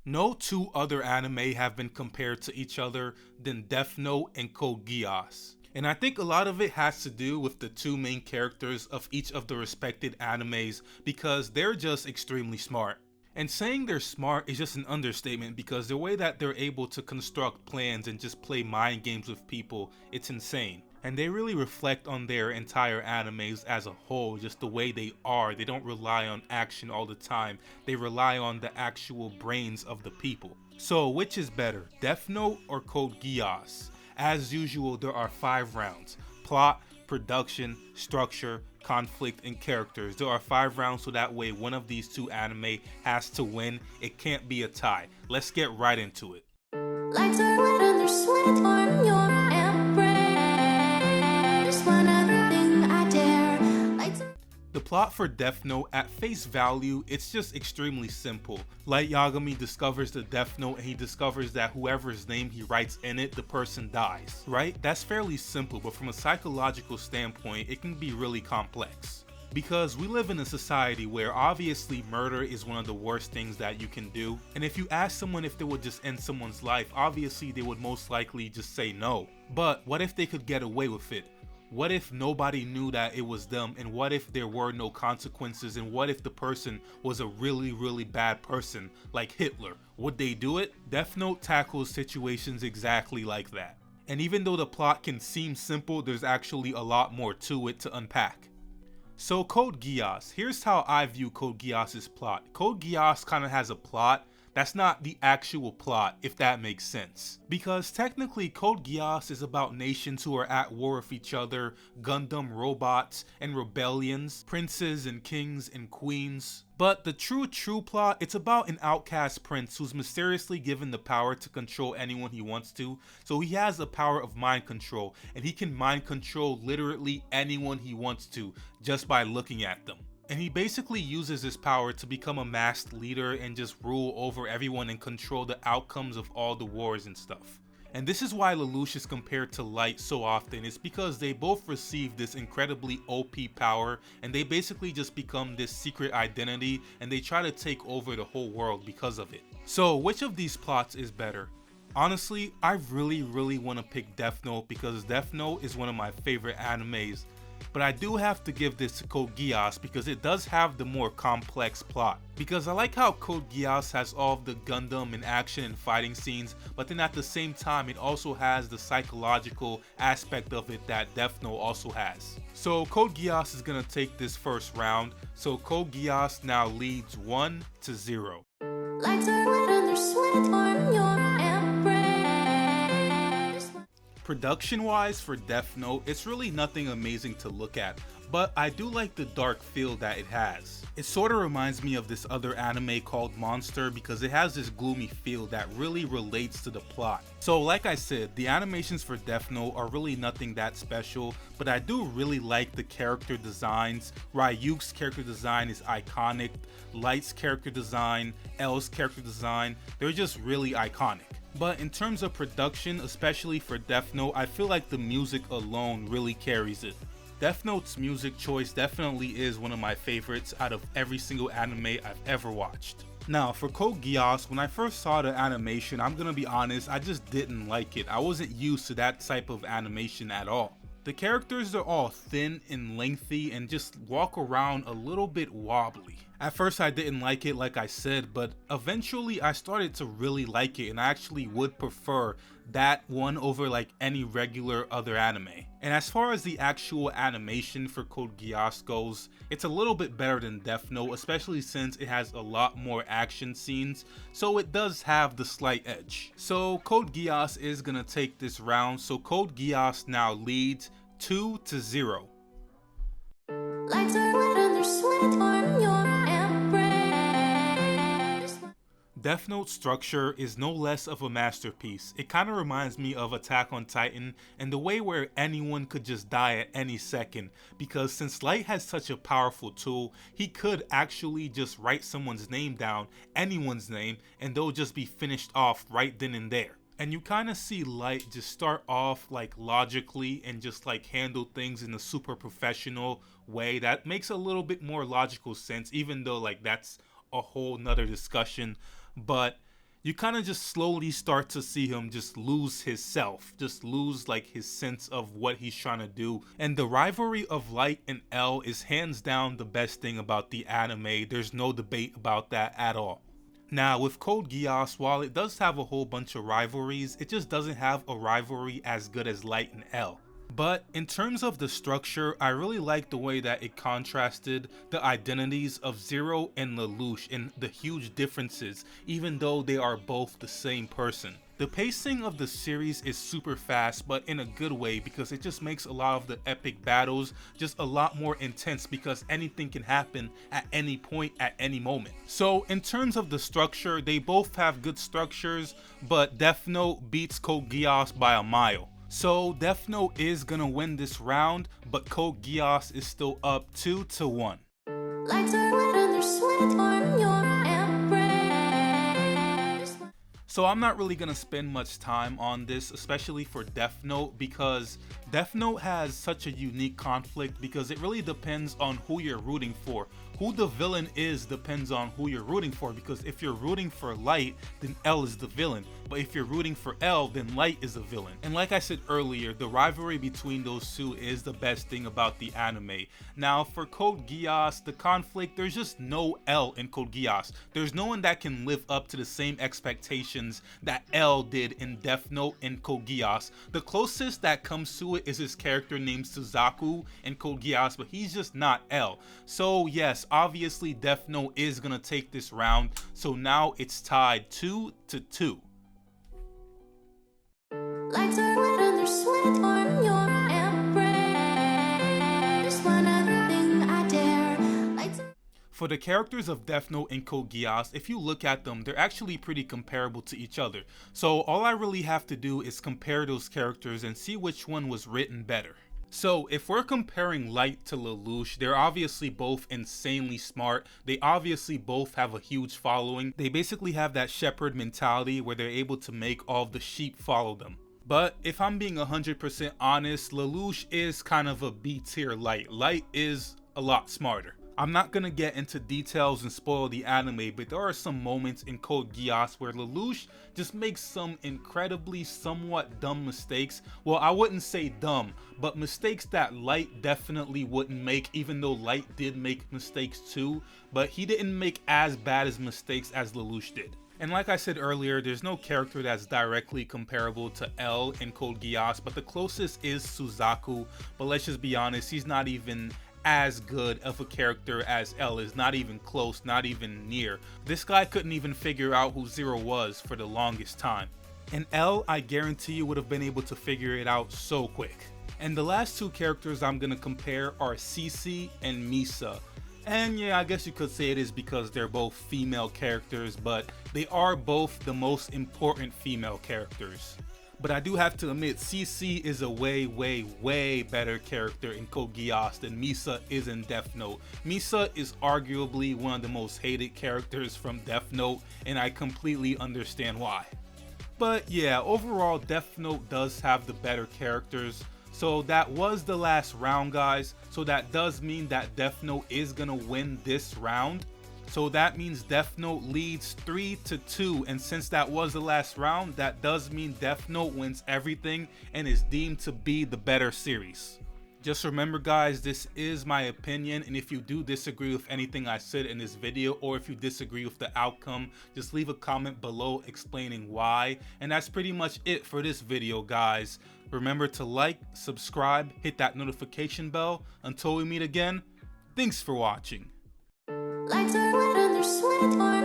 No two other anime have been compared to each other than Death Note and Code Geass. And I think a lot of it has to do with the two main characters of each of the respected animes because they're just extremely smart. And saying they're smart is just an understatement because the way that they're able to construct plans and just play mind games with people, it's insane. And they really reflect on their entire animes as a whole, just the way they are. They don't rely on action all the time. They rely on the actual brains of the people. So which is better, Death Note or Code Geass? As usual, there are 5 rounds. Plot, production, structure, conflict, and characters. There are 5 rounds so that way one of these two anime has to win. It can't be a tie. Let's get right into it. Lights are lit and there's sweat on your embrace. One other thing I dare. The plot for Death Note, at face value, it's just extremely simple. Light Yagami discovers the Death Note and he discovers that whoever's name he writes in it, the person dies, right? That's fairly simple, but from a psychological standpoint, it can be really complex. Because we live in a society where obviously murder is one of the worst things that you can do, and if you ask someone if they would just end someone's life, obviously they would most likely just say no. But what if they could get away with it? What if nobody knew that it was them, and what if there were no consequences, and what if the person was a really bad person like Hitler? Would they do it? Death Note tackles situations exactly like that. And even though the plot can seem simple, there's actually a lot more to it to unpack. So Code Geass, here's how I view Code Geass's plot. Code Geass kind of has a plot that's not the actual plot, if that makes sense. Because technically Code Geass is about nations who are at war with each other, Gundam robots and rebellions, princes and kings and queens. But the true plot, it's about an outcast prince who's mysteriously given the power to control anyone he wants to. So he has the power of mind control, and he can mind control literally anyone he wants to just by looking at them. And he basically uses his power to become a masked leader and just rule over everyone and control the outcomes of all the wars and stuff. And this is why Lelouch is compared to Light so often. It's because they both receive this incredibly OP power and they basically just become this secret identity and they try to take over the whole world because of it. So which of these plots is better? Honestly, I really want to pick Death Note because Death Note is one of my favorite animes. But I do have to give this to Code Geass because it does have the more complex plot. Because I like how Code Geass has all of the Gundam and action and fighting scenes, but then at the same time it also has the psychological aspect of it that Death Note also has. So Code Geass is gonna take this first round, so Code Geass now leads 1-0. Lights are lit and there's sweat on your embrace. Production wise for Death Note, it's really nothing amazing to look at, but I do like the dark feel that it has. It sort of reminds me of this other anime called Monster because it has this gloomy feel that really relates to the plot. So like I said, the animations for Death Note are really nothing that special, but I do really like the character designs. Ryuk's character design is iconic, Light's character design, L's character design, they're just really iconic. But in terms of production, especially for Death Note, I feel like the music alone really carries it. Death Note's music choice definitely is one of my favorites out of every single anime I've ever watched. Now for Code Geass, when I first saw the animation, I'm gonna be honest, I just didn't like it. I wasn't used to that type of animation at all. The characters are all thin and lengthy and just walk around a little bit wobbly. At first I didn't like it like I said, but eventually I started to really like it and I actually would prefer that one over like any regular other anime. And as far as the actual animation for Code Geass goes, it's a little bit better than Death Note, especially since it has a lot more action scenes, so it does have the slight edge. So Code Geass is gonna take this round, so Code Geass now leads 2-0. Lights are lit and there's sweat on your embrace. Death Note's structure is no less of a masterpiece. It kind of reminds me of Attack on Titan and the way where anyone could just die at any second, because since Light has such a powerful tool, he could actually just write someone's name down, anyone's name, and they'll just be finished off right then and there. And you kind of see Light just start off like logically and just like handle things in a super professional way that makes a little bit more logical sense, even though like that's a whole nother discussion. But you kind of just slowly start to see him just lose his self, just lose like his sense of what he's trying to do. And the rivalry of Light and L is hands down the best thing about the anime. There's no debate about that at all. Now with Code Geass, while it does have a whole bunch of rivalries, it just doesn't have a rivalry as good as Light and L. But in terms of the structure, I really like the way that it contrasted the identities of Zero and Lelouch and the huge differences, even though they are both the same person. The pacing of the series is super fast, but in a good way, because it just makes a lot of the epic battles just a lot more intense, because anything can happen at any point at any moment. So in terms of the structure, they both have good structures, but Death Note beats Code Geass by a mile. So Death Note is gonna win this round, but Code Geass is still up 2-1. So I'm not really gonna spend much time on this, especially for Death Note, because Death Note has such a unique conflict, because it really depends on who you're rooting for. Who the villain is depends on who you're rooting for, because if you're rooting for Light, then L is the villain. But if you're rooting for L, then Light is the villain. And like I said earlier, the rivalry between those two is the best thing about the anime. Now for Code Geass, the conflict, there's just no L in Code Geass. There's no one that can live up to the same expectations that L did in Death Note and Code Geass. The closest that comes to it is his character named Suzaku in Code Geass, but he's just not L. So yes, obviously Death Note is gonna take this round, so now it's tied 2-2. Lights are red and there's sweat on your embrace. One everything I dare. For the characters of Death Note and Code Geass, if you look at them, they're actually pretty comparable to each other. So all I really have to do is compare those characters and see which one was written better. So if we're comparing Light to Lelouch, they're obviously both insanely smart. They obviously both have a huge following. They basically have that shepherd mentality where they're able to make all of the sheep follow them. But if I'm being 100% honest, Lelouch is kind of a B-tier Light. Light is a lot smarter. I'm not gonna get into details and spoil the anime, but there are some moments in Code Geass where Lelouch just makes some incredibly somewhat dumb mistakes. Well, I wouldn't say dumb, but mistakes that Light definitely wouldn't make, even though Light did make mistakes too, but he didn't make as bad as mistakes as Lelouch did. And like I said earlier, there's no character that's directly comparable to L in Code Geass, but the closest is Suzaku. But let's just be honest, he's not even as good of a character as L is, not even close, not even near. This guy couldn't even figure out who Zero was for the longest time. And L, I guarantee you, would have been able to figure it out so quick. And the last two characters I'm gonna compare are Cece and Misa. And yeah, I guess you could say it is because they're both female characters, but they are both the most important female characters. But I do have to admit, Cece is a way better character in Code Geass than Misa is in Death Note. Misa is arguably one of the most hated characters from Death Note, and I completely understand why. But yeah, overall Death Note does have the better characters. So that was the last round, guys. So that does mean that Death Note is gonna win this round. So that means Death Note leads 3-2, and since that was the last round, that does mean Death Note wins everything and is deemed to be the better series. Just remember, guys, this is my opinion, and if you do disagree with anything I said in this video, or if you disagree with the outcome, just leave a comment below explaining why. And that's pretty much it for this video, guys. Remember to like, subscribe, hit that notification bell. Until we meet again, thanks for watching. Lights are red and there's sweat on